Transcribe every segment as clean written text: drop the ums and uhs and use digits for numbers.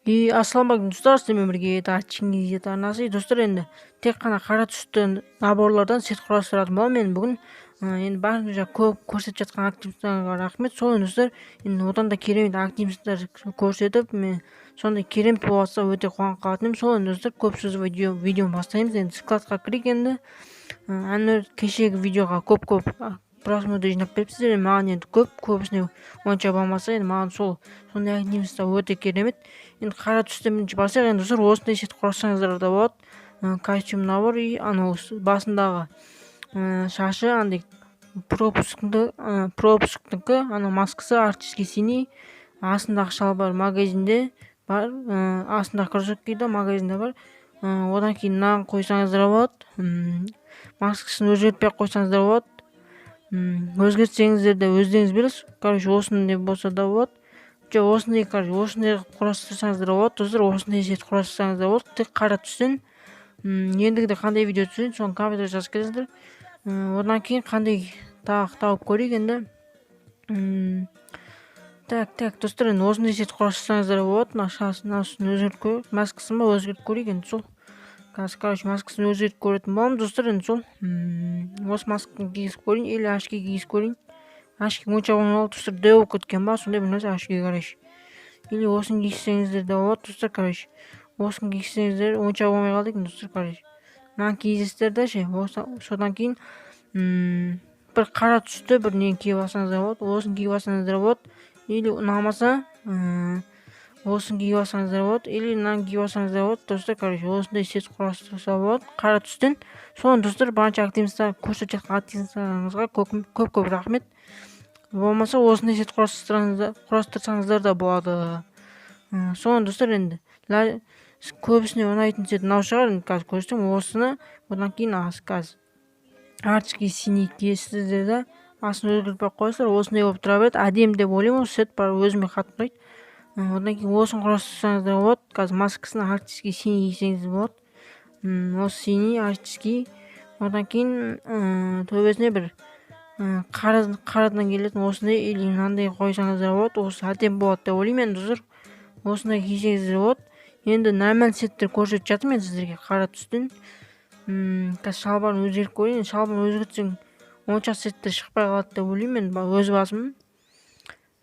Ассалаумағалейкум достар, сіздермен бірге Чингиз арнасы. Достар, енді тек қана қара түсті наборлардан сет құрастыратын боламын. Мен бүгін енді барынша көп көрсетіп жатқан активтерге рахмет. Сол достар, енді одан да керемет активтер көрсетіп, мен сондай керемет болса өте қуанып қалатын едім. Сол достар, көп сөз видеоны бастаймыз. Енді складқа кірейік. Енді әні кешегі видеоға көп просмотр жинап беріпсіздер. Маған енді көбісіне онша болмаса, енді маған сондай активтер өте керемет. Енді қара түстен бірінші басайық. Енді достар, осындай сет құрастырсаңыздар да болады. Костюм набор и анау басындағы шашы андай пропусктікі, анау маскасы артистский синий, астындағы шалбар магазинде бар, астындағы кроссовкиде магазинде бар. Одан кейін мынаны қойсаңыздар болады. Маскасын өзгертпей қойсаңыздар болады. Өзгертсеңіздер де өздеріңіз білесіз. Короче, осындай болса да болады. Осындай құрастырсаңыздар болады. Достар, осындай сет құрастырсаңыздар болады. Тек қара түстен. Ендігіде қандай видео түсірейін, соны комментарий жазып кетіңіздер. Одан кейін қандай тауып көрейік енді. Так, достар, енді осындай сет құрастырсаңыздар болады. Нашасын өзгертіп көрейік. Маскасын ба өзгертіп көрейік енді сол. Короче, маскасын өзгертіп көретін боламын. Достар, енді сол. Осы масканы кигізіп көрейін или ашки кигізіп көрейін. Ашки онша болмай достар, д болып кеткен ба, сондай бір нәрсе ашки, короче. Или осын кигізсеңіздер де болады, достар, короче. Осын кигізсеңіздер онша болмай қалды екен, достар, короче. Мынаны кигізесіздер де ше, содан кейін бір қара түсті бір нені киіп алсаңыздар болады. Осын киіп алсаңыздар болады. Или ұнамаса осын киіп алсаңыздар болады. Или мынаны киіп алсаңыздар болады, достар, короче. Осындай сет құрастырса болады қара түстен. Соны достар, барынша активтер көрсетіп жатқан активтеріңізге көп рахмет. Болмаса осындай сет құрастырсаңыздар да болады. Соны достар, енді көбісіне ұнайтын сет мынау шығар. Қазір көрсетем осыны. Одан кейін қазір артистский синий киесіздер де асын өзгертпей қойсыздар. Осындай болып тұра береді. Әдемі деп ойлаймын. Осы сет бар, өзіме қатты ұнайды. Одан кейін осын құрастырсаңыздар болады. Қазір маскасын артистский синий кисеңіз болады. Осы синий артистский. Одан кейін төбесіне бір қарадан келетін осындай или мынандай қойсаңыздар болады. Осы әдемі болады деп ойлаймын. Енді достар, осындай кисеңіздер болады. Енді нормаль сеттер көрсетіп жатырмын мен сіздерге қара түстен. Қазір шалбарын өзгертіп көрейін. Шалбарын өзгертсең онша сеттер шықпай қалады деп ойлаймын мен өз басым.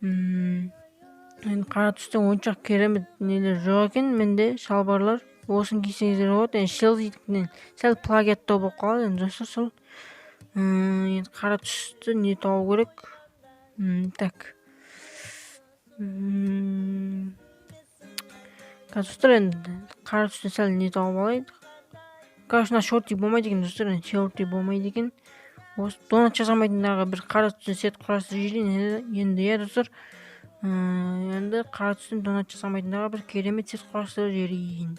Енді қара түстен онша керемет нелер жоқ екен менде шалбарлар. Осын кисеңіздер болады. Енді шелдикінен сәл плагиаттау болып қалады. Енді достар, сол енді қара түсті не табу керек. Так. Достар, енді қара түстен сәл не тауып алайық. Короче, мына шорти болмайды екен, достар, шорти болмайды екен. Осы донат жасамайтындарға бір қара түстен сет құрастырып жіберейін. Енді достар, енді қара түстен донат жасамайтындарға бір керемет сет құрастырып жіберейін.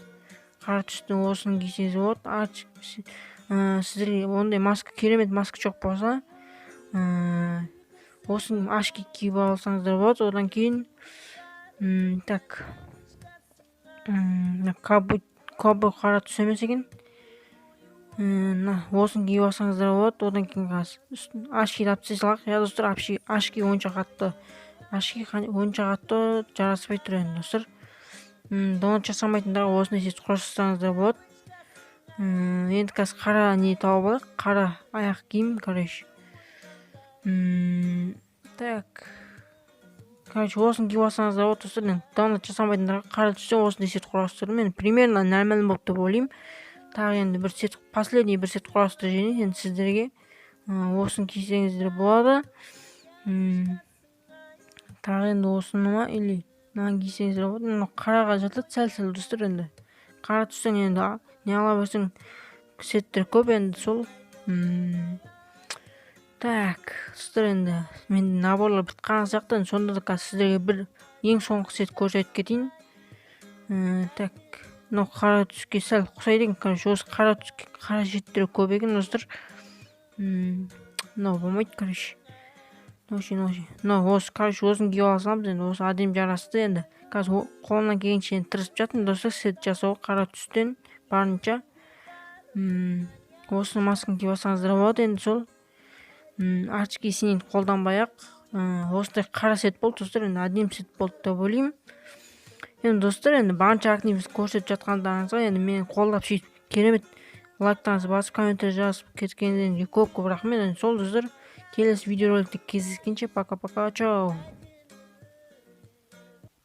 Қара түстен осын кисеңіз болады. Сіздерге ондай маска, керемет маска жоқ болса, осын ашки киіп алсаңыздар болады. Одан кейін так, кобой қара түс емес екен. Осын киіп алсаңыздар болады. Одан кейін ашки тапсай салайық. Достар, ашки онша қатты жараспай тұр енді достар. Донат жасамайтындарға осындай сет құрастырсаңыздар болады. Енді қазір қара не тауып алайық. Қара аяқ киім, короче. Так. Короче, осын киіп алсаңыздар болады, достар. Донат жасамайтындарға қара түстен осындай сет құрастырдым. Мен примерно нормаль болып деп ойлаймын. Тағы енді последний бір сет құрастырып жіберейін енді сіздерге. Осын кисеңіздер болады. Тағы енді осыны ма или мынаны кисеңіздер болады. Мына қараға жатады сәл достар. Енді қара түстен енді не ала берсең сеттер көп енді сол. Так, достар, енді мен наборлар бітқан сияқты. Сонда да қазір сіздерге бір ең соңғы сет көрсетіп кетейін. Так, мынау қара түске сәл ұқсайды екен. Короче, осы қара түске қара шеттері көп екен достар. Мынау болмайды, короче. Мынау осы, короче, осын киіп алсам енді осы әдемі жарасты. Енді қазір қолымнан келгенше тырысып жатырмын достар, сет жасауға қара түстен барынша. Осы масканы киіп алсаңыздар болады. Енді сол артистский синийді қолданбай ақ осындай қара сет болды достар. Енді әдемі сет болды деп ойлаймын. енді достар, енді барынша активность көрсетіп жатқандарыңызға, енді мені қолдап сөйтіп керемет лайктарыңызды басып комментарий жазып кеткендеріңізге көп рахмет. Сол достар, келесі видеороликте кездескенше пока-пока, чао.